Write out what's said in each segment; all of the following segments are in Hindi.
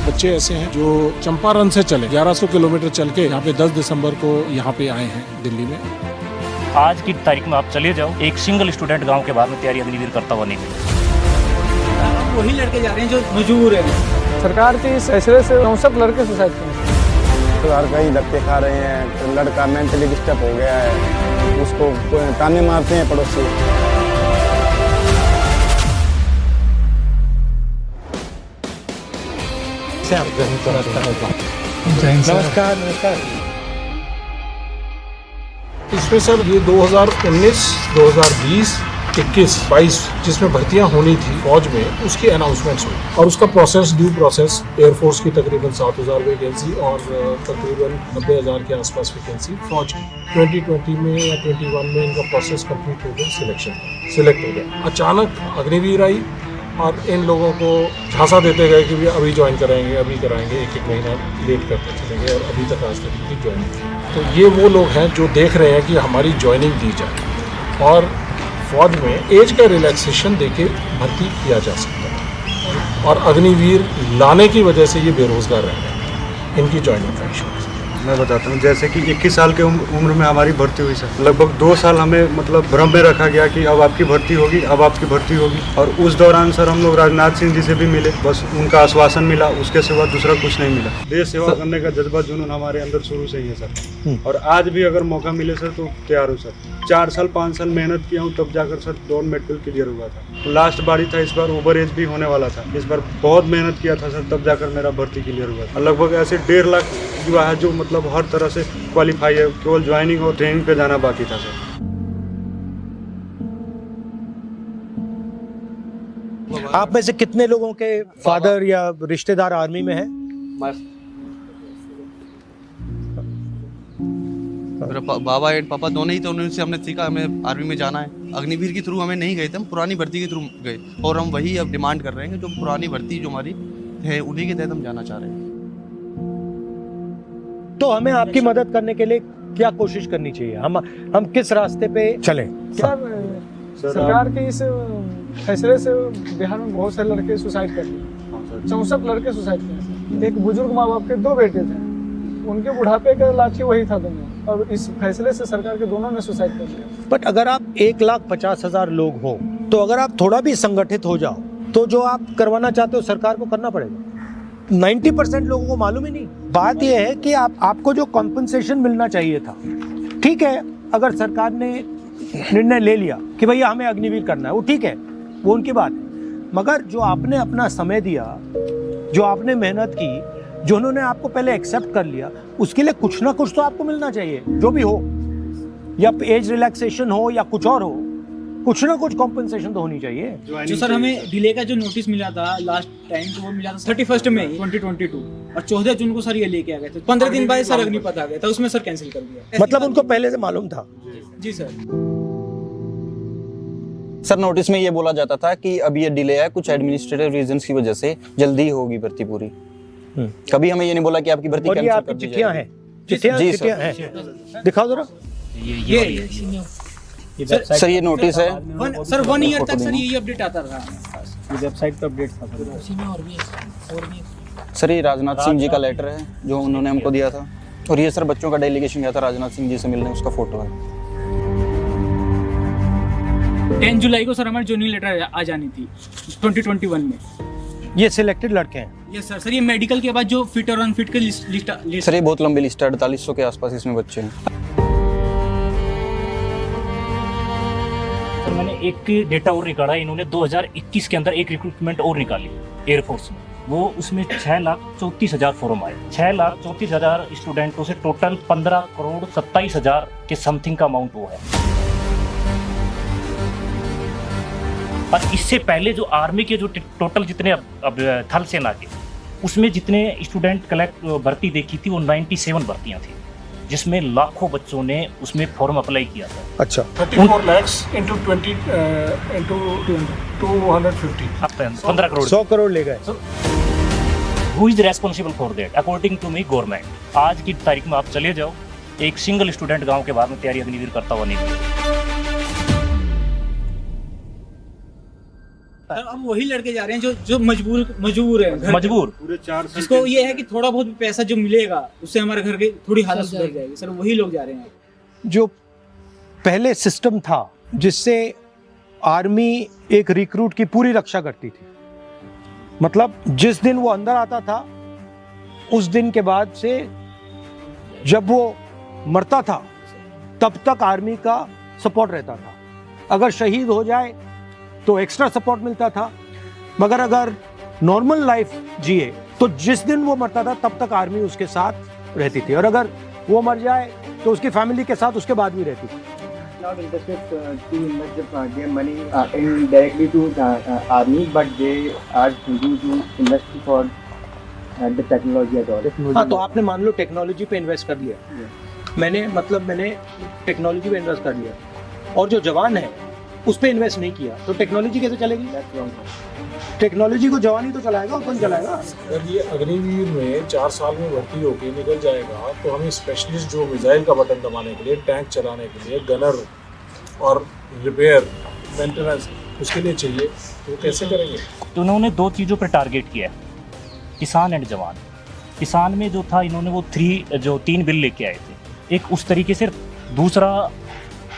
बच्चे ऐसे हैं जो चंपारण से चले 1100 किलोमीटर चल के यहाँ पे 10 दिसंबर को यहाँ पे आए हैं दिल्ली में। आज की तारीख में आप चले जाओ, एक सिंगल स्टूडेंट गांव के बाद में तैयारी अग्निवीर करता हुआ नहीं मिलेगा। वही लड़के जा रहे हैं जो मजबूर है। सरकार के इस फैसले से 64 लड़के सुसाइड करें। तो हर कहीं धक्के खा रहे हैं, तो लड़का मेंटली डिस्टर्ब हो गया है, उसको ताने मारते हैं पड़ोसी। नमस्कार। इसमें सर ये 2019, 2020, 21, 22 जिसमें भर्तियां होनी थी फौज में, उसकी अनाउंसमेंट्स हुई और उसका प्रोसेस ड्यू प्रोसेस एयरफोर्स की तकरीबन 7,000 वैकेंसी और तकरीबन 90,000 के आसपास वैकेंसी फौज की 2020 में या 21 में इनका प्रोसेस कंप्लीट हो गया, सिलेक्ट हो गया। अचानक अग्निवीर आई और इन लोगों को झांसा देते गए कि भी अभी ज्वाइन कराएंगे, अभी कराएंगे, एक महीना लेट करते चले गए और अभी तक आज तक इनकी ज्वाइनिंग थी। तो ये वो लोग हैं जो देख रहे हैं कि हमारी ज्वाइनिंग दी जाए और फौज में एज का रिलैक्सेशन देके भर्ती किया जा सकता है और अग्निवीर लाने की वजह से ये बेरोजगार रह रहे हैं, इनकी ज्वाइनिंग का इशू। मैं बताता हूँ, जैसे कि 21 साल के उम्र में हमारी भर्ती हुई सर। लगभग 2 साल हमें मतलब भ्रम में रखा गया कि अब आपकी भर्ती होगी, अब आपकी भर्ती होगी। और उस दौरान सर हम लोग राजनाथ सिंह जी से भी मिले, बस उनका आश्वासन मिला, उसके सिवा दूसरा कुछ नहीं मिला। देश सेवा करने का जज्बा जुनून हमारे अंदर शुरू से ही है सर, और आज भी अगर मौका मिले सर तो तैयार हूँ सर। 4 साल 5 साल मेहनत किया हूँ, तब जाकर सर 2 मेडिकल क्लियर हुआ था। लास्ट बारी था, इस बार ओवर एज भी होने वाला था। इस बार बहुत मेहनत किया था सर, तब जाकर मेरा भर्ती क्लियर हुआ था। लगभग ऐसे 1.5 लाख युवा है जो मतलब हर तरह से क्वालिफाई है, केवल ज्वाइनिंग और ट्रेनिंग पे जाना बाकी था सर। आप में से कितने लोगों के फादर या रिश्तेदार आर्मी में हैं? मेरा बाबा एंड पापा दोनों ही थे, उनसे हमने सीखा हमें आर्मी में जाना है। अग्निवीर के थ्रू हमें नहीं गए थे, हम पुरानी भर्ती के थ्रू गए और हम वही अब डिमांड कर रहे हैं कि जो पुरानी भर्ती जो हमारी है उन्हीं के तहत हम जाना चाह रहे हैं। तो हमें आपकी मदद करने के लिए क्या कोशिश करनी चाहिए? हम किस रास्ते पे चलें? सरकार के इस फैसले से बिहार में बहुत से लड़के सुसाइड कर लिए। 64 लड़के सुसाइड किए। एक बुजुर्ग माँ बाप के 2 बेटे थे, उनके बुढ़ापे का लाठी वही था दोनों, और इस फैसले से सरकार के दोनों ने सुसाइड कर लिया। बट अगर आप 1,50,000 लोग हो, तो अगर आप थोड़ा भी संगठित हो जाओ तो जो आप करवाना चाहते हो सरकार को करना पड़ेगा। 90% लोगों को मालूम ही नहीं। बात यह है कि आपको जो कॉम्पनसेशन मिलना चाहिए था, ठीक है, अगर सरकार ने निर्णय ले लिया कि भैया हमें अग्निवीर करना है, वो ठीक है, वो उनकी बात है। मगर जो आपने अपना समय दिया, जो आपने मेहनत की, जो उन्होंने आपको पहले एक्सेप्ट कर लिया, उसके लिए कुछ ना कुछ तो आपको मिलना चाहिए, जो भी हो, या एज रिलैक्सेशन हो या कुछ और हो, कुछ ना कुछ कॉम्पनसेशन तो होनी चाहिए। जो सर हमें डिले का जो नोटिस मिला था लास्ट टाइम, तो वो मिला था 31 मई 2022 और 14 जून को सर ये लेके आ गए थे। 15 दिन बाद सर अग्निपथ आ गया था, उसमें सर कैंसिल कर दिया। मतलब उनको पहले से मालूम था? जी सर। सर नोटिस में ये बोला जाता था कि अब ये डिले है कुछ एडमिनिस्ट्रेटिव रीजंस की वजह से, जल्दी होगी भर्ती पूरी। कभी हमें ये नहीं बोला कि आपकी भर्ती कैंसिल कर दी चिट्ठियां हैं? चिट्ठियां हैं, दिखाओ जरा। सर ये नोटिस है सर 1 ईयर तक सर यही अपडेट आता रहा। ये वेबसाइट पे अपडेट था। सर, ये राजनाथ सिंह जी का लेटर है जो उन्होंने हमको दिया था, और ये सर बच्चों का डेलीगेशन गया था राजनाथ सिंह जी से मिलने, उसका फोटो है। 10 जुलाई को सर हमारी ज्वाइनिंग लेटर आ जानी थी 2021 में। ये सिलेक्टेड लड़के हैं? Yes sir. सर ये मेडिकल के बाद जो फिट और अनफिट की लिस्ट। सर ये बहुत लंबी लिस्ट है, 4800 के आसपास इसमें बच्चे हैं। मैंने एक डेटा और निकाला, इन्होंने 2021 के अंदर एक रिक्रूटमेंट और निकाली एयरफोर्स में, वो उसमें 6,34,000 फॉर्म आए। 6,34,000 स्टूडेंटों से टोटल 15,27,000 के समथिंग का अमाउंट वो है। और इससे पहले जो आर्मी के जो टोटल जितने अब थल सेना के, उसमें जितने स्टूडेंट भर्ती देखी थी वो 97 भर्तियां थी, जिसमें लाखों बच्चों ने उसमें फॉर्म अप्लाई किया था। अच्छा। 34 lakhs into 250 15 करोड़ 100 करोड़ ले गए। Who is responsible for that? According to me government. आज की तारीख में आप चले जाओ, एक सिंगल स्टूडेंट गांव के बाद में तैयारी अग्निवीर करता हुआ नहीं मिलेगा। सकता है। सर, अब वही लड़के जा रहे हैं जो मजबूर है घर पे। मजबूर पूरे 4 साल जिसको ये है कि थोड़ा बहुत भी पैसा जो मिलेगा उससे हमारे घर की थोड़ी हालत सुधर जाएगी, सर वही लोग जा रहे हैं। जो पहले सिस्टम था जिससे आर्मी एक रिक्रूट की पूरी रक्षा करती थी, मतलब जिस दिन वो अंदर आता था उस दिन के बाद से जब वो मरता था तब तक आर्मी का सपोर्ट रहता था। अगर शहीद हो जाए तो एक्स्ट्रा सपोर्ट मिलता था, मगर अगर नॉर्मल लाइफ जिए तो जिस दिन वो मरता था तब तक आर्मी उसके साथ रहती थी, और अगर वो मर जाए तो उसकी फैमिली के साथ उसके बाद भी रहती थी। Not interested to invest their money indirectly to army, but they are thinking to invest for the technology at all. हाँ, तो आपने मान लो टेक्नोलॉजी पे इन्वेस्ट कर लिया, मैंने टेक्नोलॉजी पे इन्वेस्ट कर लिया, और जो जवान है उस पे इन्वेस्ट नहीं किया, तो टेक्नोलॉजी कैसे चलेगी? टेक्नोलॉजी को जवान ही तो चलाएगा, कौन चलाएगा? अगर ये अग्निवीर में 4 साल में भर्ती होके निकल जाएगा तो हमें स्पेशलिस्ट जो मिसाइल का बटन दबाने के लिए, टैंक चलाने के लिए, गनर और रिपेयर मेंटेनेंस उसके लिए चाहिए, तो वो कैसे करेंगे? तो उन्होंने 2 चीज़ों पर टारगेट किया है, किसान एंड जवान। किसान में जो था, इन्होंने वो 3 बिल लेके आए थे, एक उस तरीके से, दूसरा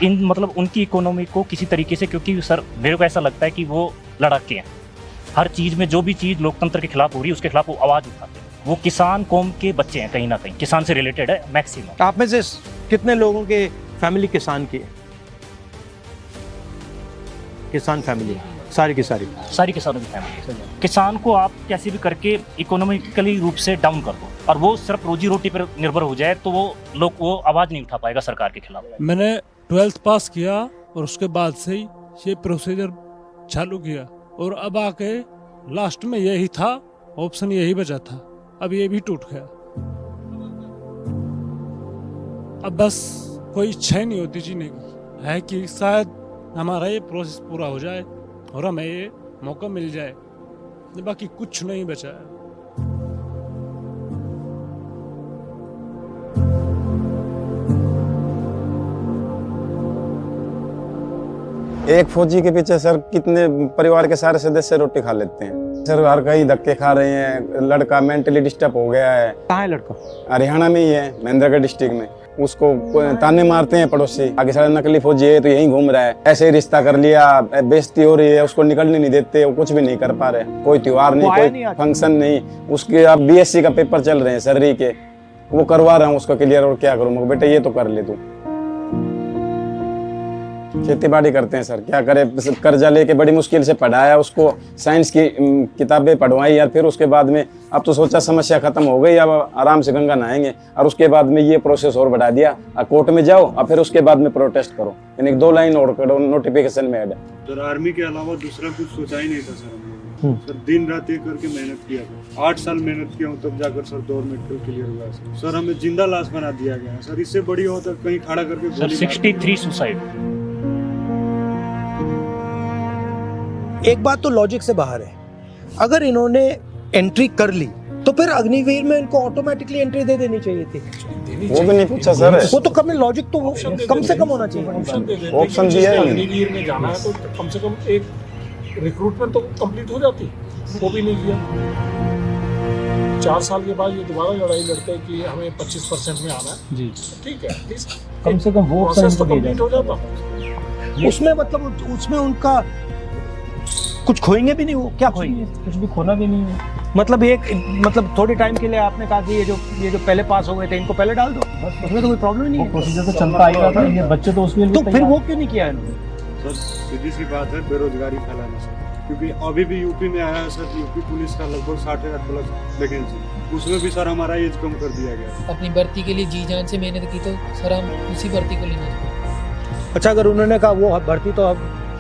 इन मतलब उनकी इकोनॉमी को किसी तरीके से, क्योंकि सर मेरे को ऐसा लगता है कि वो लड़ाके हैं, हर चीज़ में जो भी चीज़ लोकतंत्र के खिलाफ हो रही है उसके खिलाफ वो आवाज़ उठाते हैं। वो किसान कौम के बच्चे हैं, कहीं ना कहीं किसान से रिलेटेड है मैक्सिमम। आप में से कितने लोगों के फैमिली किसान की है? किसान फैमिली सारी की सारी किसानों की फैमिली। किसान को आप कैसे भी करके इकोनॉमिकली रूप से डाउन कर दो और वो सिर्फ रोजी रोटी पर निर्भर हो जाए तो वो आवाज़ नहीं उठा पाएगा सरकार के खिलाफ। मैंने 12th पास किया और उसके बाद से ही ये प्रोसीजर चालू किया, और अब आके लास्ट में यही था, ऑप्शन यही बचा था, अब ये भी टूट गया। अब बस कोई इच्छा ही नहीं होती जीने की, है कि शायद हमारा ये प्रोसेस पूरा हो जाए और हमें ये मौका मिल जाए, बाकी कुछ नहीं बचा है। एक फौजी के पीछे सर कितने परिवार के सारे सदस्य रोटी खा लेते हैं सर, हर कहीं धक्के खा रहे हैं। लड़का मेंटली डिस्टर्ब हो गया है। कहाँ है लड़का? हरियाणा में ही है, महेंद्रगढ़ डिस्ट्रिक्ट में। उसको ताने मारते हैं पड़ोसी, आगे सारा नकली फौजी है तो यहीं घूम रहा है, ऐसे ही रिश्ता कर लिया, बेइज्जती हो रही है, उसको निकलने नहीं देते, वो कुछ भी नहीं कर पा रहे, कोई त्योहार नहीं, कोई फंक्शन नहीं। उसके अब BSc का पेपर चल रहे हैं सर्री के, वो करवा रहा हूँ उसका क्लियर, और क्या करूँ बेटा ये तो कर ले तू। खेती बाड़ी करते हैं सर, क्या करे, कर्जा लेके बड़ी मुश्किल से पढ़ाया उसको, साइंस की किताबें पढ़वाई यार, फिर उसके बाद में अब तो सोचा समस्या खत्म हो गई, अब आराम से गंगा नहाएंगे, और उसके बाद में ये प्रोसेस और बढ़ा दिया, कोर्ट में जाओ और फिर उसके बाद में प्रोटेस्ट करो, यानी 2 लाइन और करो, नोटिफिकेशन में ऐड है। सर आर्मी के अलावा दूसरा कुछ सोचा ही नहीं था सर हमने। सर दिन रात एक करके मेहनत किया था, 8 साल मेहनत किया हूँ, तब जाकर सर 2 मेडिकल क्लियर हुआ सर। हमें जिंदा लाश बना दिया गया सर, इससे बड़ी हो तो कहीं खड़ा करके सर 63 सुसाइड। एक बात तो लॉजिक से बाहर है, अगर इन्होंने एंट्री कर ली तो फिर अग्निवीर में इनको ऑटोमेटिकली एंट्री दे देनी चाहिए थी। वो भी नहीं पूछा सर, वो तो कम लॉजिक तो कम से कम होना चाहिए। ऑप्शन दिया है, अग्निवीर में जाना है तो कम से कम एक रिक्रूटमेंट तो कंप्लीट हो जाती, वो भी नहीं किया। 4 साल के बाद ये दोबारा लड़ाई लड़ते हैं कि हमें 25% में आना है जी, ठीक है, कम से कम वो प्रोसेस तो कंप्लीट हो जाता। उसमें मतलब उसमें उनका कुछ खोएंगे भी नहीं, वो क्या खोएंगे? कुछ भी खोना भी नहीं है। मतलब थोड़े टाइम के लिए आपने कहा कि ये जो पहले पास हो गए थे इनको पहले डाल दो, बस उसमें तो कोई प्रॉब्लम ही नहीं है, प्रोसीजर तो चलता आएगा था, ये बच्चे तो उसमें तो फिर वो क्यों नहीं किया इन्होंने? सर सीधी सी बात है, बेरोजगारी फैलाना सर, क्योंकि अभी भी यूपी में आया है सर, यूपी पुलिस का लगभग 60,000 प्लस वैकेंसी, उसमें भी सर हमारा एज कम कर दिया गया। अपनी भर्ती के लिए जी जान से मेहनत की तो सर हम उसी भर्ती को लेना चाहिए। अच्छा, अगर उन्होंने कहा वो भर्ती तो अब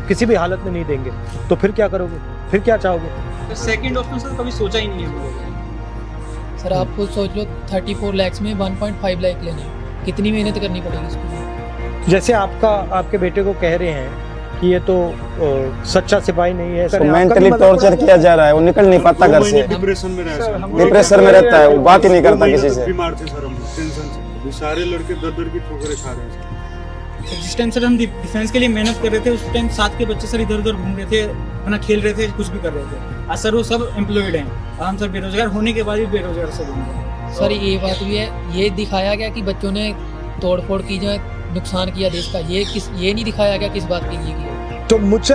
किसी भी हालत में नहीं देंगे तो फिर क्या करोगे, फिर क्या चाहोगे? तो सेकंड ऑप्शन सर कभी सोचा ही नहीं है। सर आपको सोच लो 34 लाख में 1.5 लाख लेने, कितनी मेहनत करनी पड़ेगी इसको? जैसे आपके बेटे को कह रहे हैं कि ये तो सच्चा सिपाही नहीं है, तो मेंटली टॉर्चर किया जा रहा है, वो निकल नहीं पाता घर से, डिप्रेशन में रहता है, वो बात ही नहीं करता किसी से। बीमार थे सर हम टेंशन से, सारे लड़के दर की ठोकरें खा रहे हैं। जिस टाइम सर हम डिफेंस के लिए मेहनत कर रहे थे, उस टाइम साथ के बच्चे सर इधर उधर घूम रहे थे, अपना खेल रहे थे, कुछ भी कर रहे थे। आज सर वो सब एम्प्लॉयड हैं और हम सर बेरोजगार होने के बाद भी बेरोजगार सर घूम रहे हैं। सर ये बात भी है, ये दिखाया गया कि बच्चों ने तोड़फोड़ की, जो नुकसान किया देश का, ये नहीं दिखाया गया किस बात के लिए किया। तो मुझसे